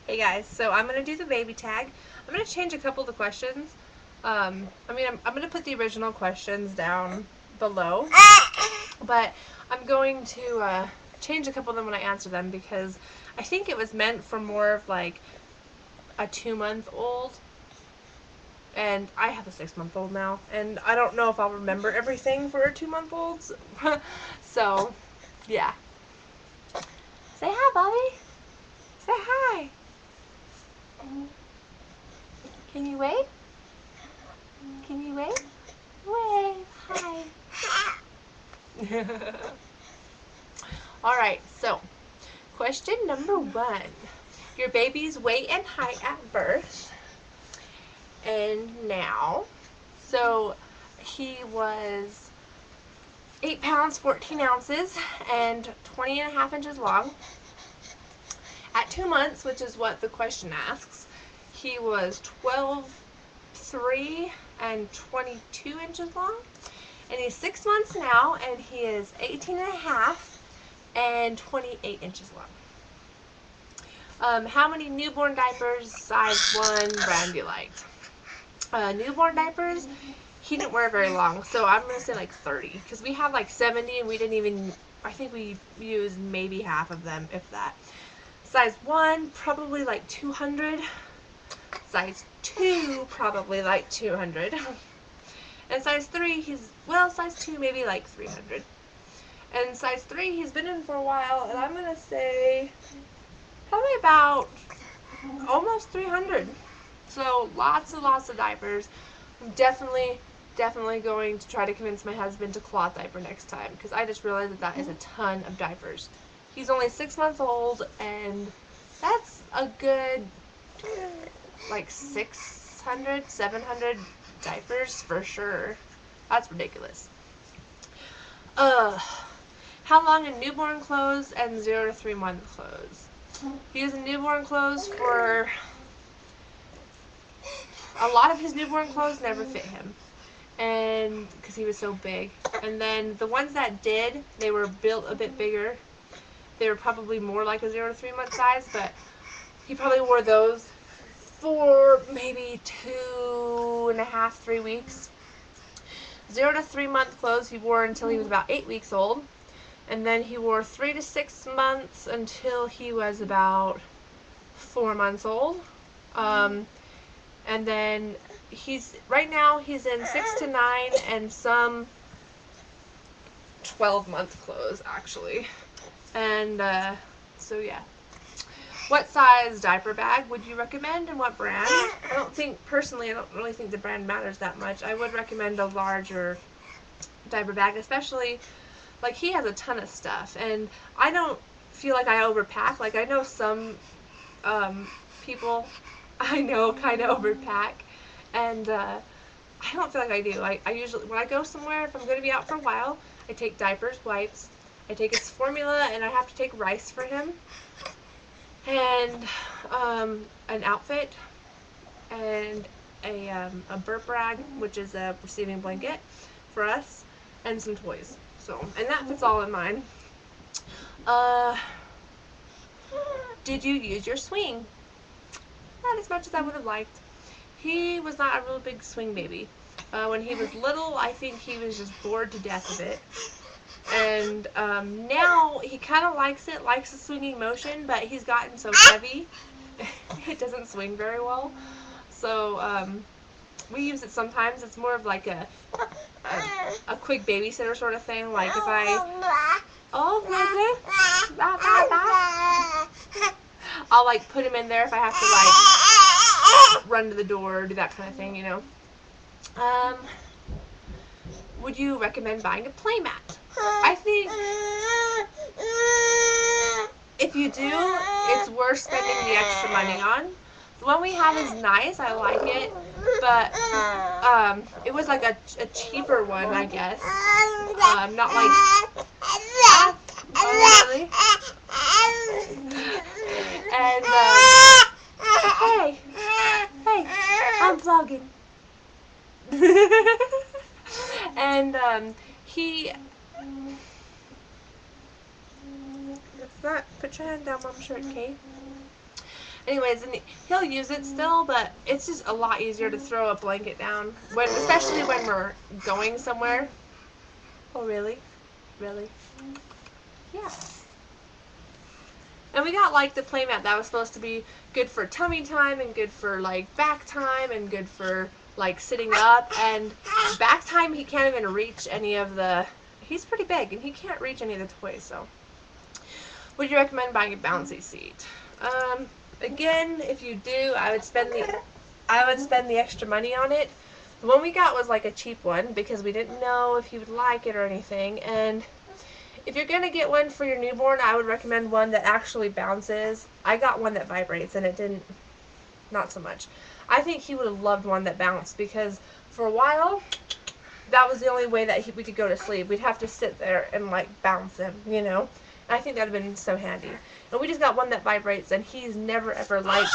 Hey guys, so I'm going to do the baby tag. I'm going to change a couple of the questions. I'm going to put the original questions down below, but I'm going to change a couple of them when I answer them because I think it was meant for more of like a 2-month-old, and I have a 6-month-old now, and I don't know if I'll remember everything for a 2-month-olds. So, yeah. Say hi, Bobby. Say hi. Can you wave? Can you wave? Wave. Hi. Alright, so question number 1. Your baby's weight and height at birth and now. So he was 8 pounds 14 ounces and 20.5 inches long. At 2 months, which is what the question asks, he was 12.3 and 22 inches long. And he's 6 months now, and he is 18.5 and 28 inches long. How many newborn diapers, size 1, brand do you like? Newborn diapers, he didn't wear very long, so I'm going to say like 30, because we have like 70, and we didn't even, I think we used maybe half of them, if that. Size 1, probably like 200. Size 2, probably like 200. And size 3, size 2, maybe like 300. And size 3, he's been in for a while, and I'm going to say probably about almost 300. So lots and lots of diapers. I'm definitely going to try to convince my husband to cloth diaper next time, because I just realized that is a ton of diapers. He's only 6 months old, and that's a good like 600, 700 diapers for sure. That's ridiculous. How long in newborn clothes and 0 to 3 month clothes? He was in newborn clothes for a lot of his newborn clothes never fit him, and because he was so big. And then the ones that did, they were built a bit bigger. They were probably more like a 0 to 3 month size, but he probably wore those for maybe 2.5, 3 weeks. 0 to 3 month clothes he wore until he was about 8 weeks old, and then he wore 3 to 6 months until he was about 4 months old. And then right now he's in 6 to 9 and some 12-month clothes actually. And so yeah. What size diaper bag would you recommend, and what brand? Personally, I don't really think the brand matters that much. I would recommend a larger diaper bag, especially, like, he has a ton of stuff, and I don't feel like I overpack. Like, I know some people I know kind of overpack, and I don't feel like I do. I usually, when I go somewhere, if I'm going to be out for a while, I take diapers, wipes, I take his formula, and I have to take rice for him, and an outfit, and a burp rag, which is a receiving blanket for us, and some toys. So, and that fits all in mine. Did you use your swing? Not as much as I would have liked. He was not a real big swing baby. When he was little, I think he was just bored to death of it. And now he kind of likes the swinging motion, but he's gotten so heavy, it doesn't swing very well. So we use it sometimes. It's more of like a quick babysitter sort of thing. Like if I'll like put him in there if I have to like run to the door or do that kind of thing, you know. Would you recommend buying a playmat? I think if you do, it's worth spending the extra money on. The one we have is nice, I like it, but it was like a cheaper one, I guess. Not like, oh really? And hey, I'm vlogging. And he, let's not put your hand down mom's shirt, Kate. Anyways, and he'll use it still, but it's just a lot easier to throw a blanket down, especially when we're going somewhere. Oh, really? Really? Yeah. And we got like the playmat that was supposed to be good for tummy time and good for like back time and good for like sitting up. And back time, he can't even reach any of the. He's pretty big and he can't reach any of the toys. So, would you recommend buying a bouncy seat? Again, if you do, I would spend the extra money on it. The one we got was like a cheap one because we didn't know if he would like it or anything. And if you're going to get one for your newborn, I would recommend one that actually bounces. I got one that vibrates and it didn't, not so much. I think he would have loved one that bounced because for a while, that was the only way that we could go to sleep. We'd have to sit there and like bounce him, you know. And I think that would have been so handy. And we just got one that vibrates and he's never ever liked,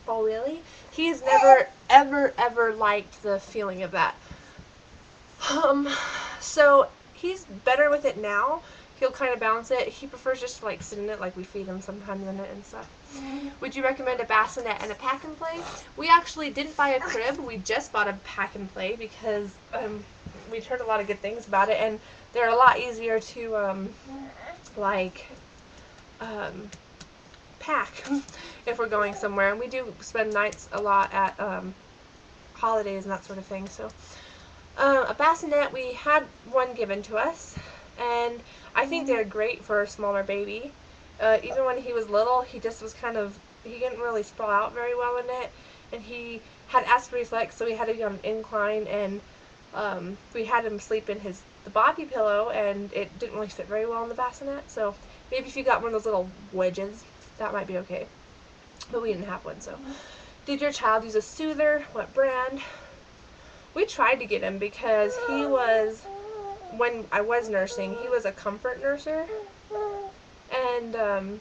oh really? He's never ever liked the feeling of that. So he's better with it now. He'll kind of bounce it. He prefers just to like sit in it, like we feed him sometimes in it and stuff. Would you recommend a bassinet and a pack and play? We actually didn't buy a crib. We just bought a pack and play because we'd heard a lot of good things about it, and they're a lot easier to pack if we're going somewhere. And we do spend nights a lot at holidays and that sort of thing. So. A bassinet, we had one given to us, and I think they're great for a smaller baby. Even when he was little, he just was he didn't really sprawl out very well in it, and he had acid reflux, so we had to be on an incline, and we had him sleep in the bobby pillow, and it didn't really fit very well in the bassinet, so maybe if you got one of those little wedges, that might be okay. But we didn't have one, so. Did your child use a soother? What brand? We tried to get him because he was, when I was nursing, he was a comfort nurser, and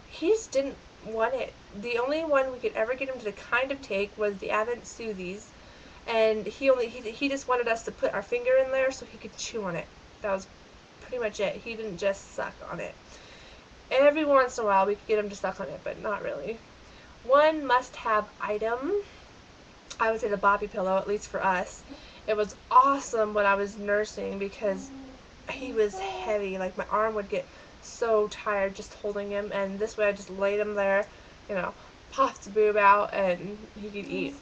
he just didn't want it. The only one we could ever get him to kind of take was the Advent Soothies, and he just wanted us to put our finger in there so he could chew on it. That was pretty much it. He didn't just suck on it. Every once in a while we could get him to suck on it, but not really. One must-have item, I would say the bobby pillow, at least for us. It was awesome when I was nursing because he was heavy. Like my arm would get so tired just holding him, and this way I just laid him there, you know, popped the boob out, and he could eat.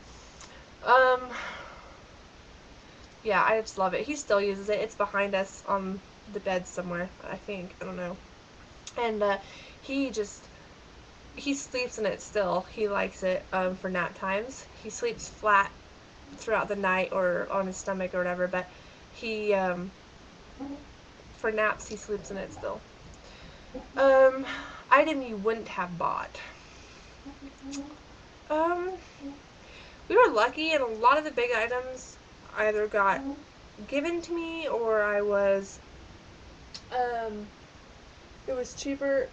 Yeah, I just love it. He still uses it. It's behind us on the bed somewhere, I think. I don't know. And he sleeps in it still. He likes it for nap times. He sleeps flat throughout the night or on his stomach or whatever, but he, for naps, he sleeps in it still. Item you wouldn't have bought. We were lucky, and a lot of the big items either got given to me or I was, it was cheaper.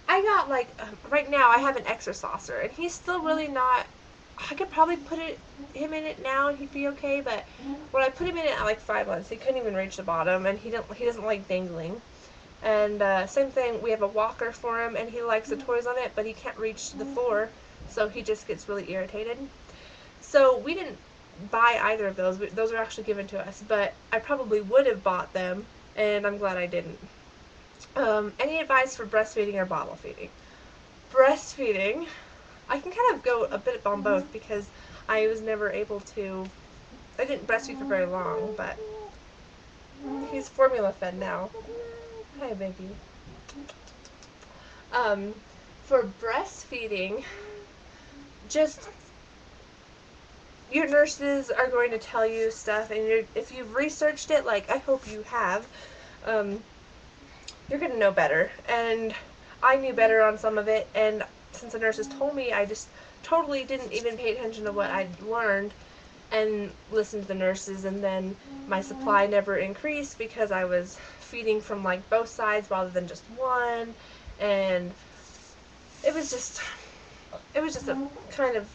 I got like, right now I have an extra saucer, and he's still really not, I could probably put him in it now and he'd be okay, but when I put him in it at like 5 months, he couldn't even reach the bottom, and he doesn't like dangling. And same thing, we have a walker for him, and he likes the toys on it, but he can't reach the floor, so he just gets really irritated. So we didn't buy either of those. Those were actually given to us, but I probably would have bought them, and I'm glad I didn't. Any advice for breastfeeding or bottle feeding? Breastfeeding, I can kind of go a bit on both because I was never able to, I didn't breastfeed for very long, but he's formula fed now. Hi, baby. For breastfeeding, just, your nurses are going to tell you stuff, and if you've researched it, like I hope you have, you're going to know better, and I knew better on some of it, and since the nurses told me, I just totally didn't even pay attention to what I'd learned and listened to the nurses, and then my supply never increased because I was feeding from like both sides rather than just one, and it was just a kind of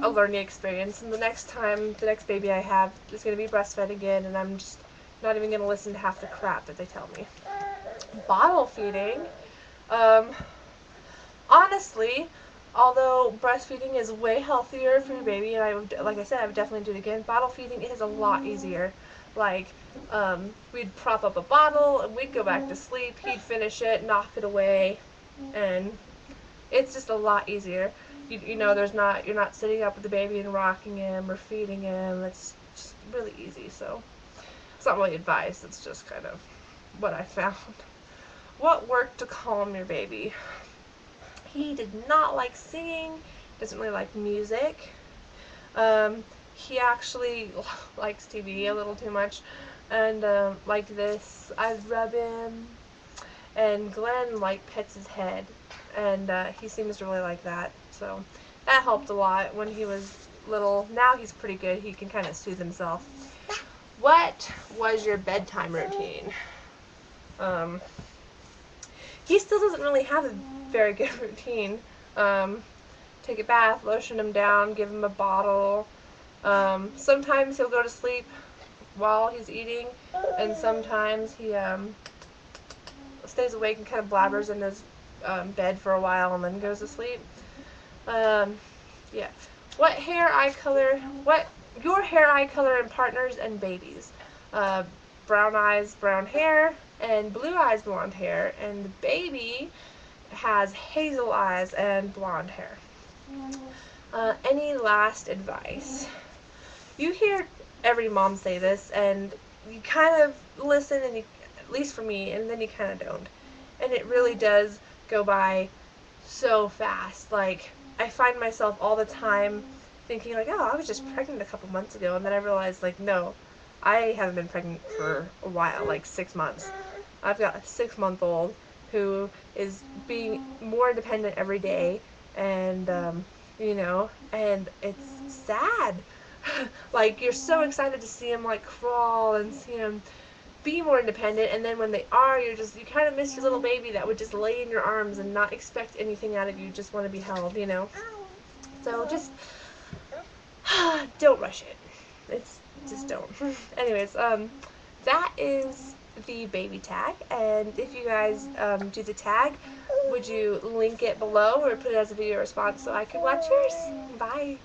a learning experience, and the next baby I have is going to be breastfed again, and I'm just not even going to listen to half the crap that they tell me. Bottle feeding, honestly, although breastfeeding is way healthier for your baby, and like I said, I would definitely do it again, bottle feeding is a lot easier. Like, we'd prop up a bottle, and we'd go back to sleep, he'd finish it, knock it away, and it's just a lot easier. You know, you're not sitting up with the baby and rocking him or feeding him. It's just really easy, so it's not really advice, it's just kind of what I found. What worked to calm your baby? He did not like singing, doesn't really like music. He actually likes TV a little too much, and like this, I'd rub him, and Glenn like pets his head, and he seems to really like that, so that helped a lot when he was little. Now he's pretty good, he can kind of soothe himself. What was your bedtime routine? He still doesn't really have a very good routine. Take a bath, lotion him down, give him a bottle. Sometimes he'll go to sleep while he's eating, and sometimes he stays awake and kind of blabbers in his bed for a while and then goes to sleep. Yeah. What your hair, eye color in partners and babies? Brown eyes, brown hair, and blue eyes, blonde hair, and the baby has hazel eyes and blonde hair. Any last advice? You hear every mom say this, and you kind of listen, and you, at least for me, and then you kind of don't. And it really does go by so fast. Like, I find myself all the time thinking, like, oh, I was just pregnant a couple months ago, and then I realized, like, no, I haven't been pregnant for a while, like 6 months. I've got a 6-month-old who is being more independent every day, and, you know, and it's sad. Like, you're so excited to see him, like, crawl and see him be more independent, and then when they are, you kind of miss your little baby that would just lay in your arms and not expect anything out of you, just want to be held, you know? So just, don't rush it. Just don't. Anyways, that is the baby tag, and if you guys do the tag, would you link it below or put it as a video response so I could watch yours? Bye!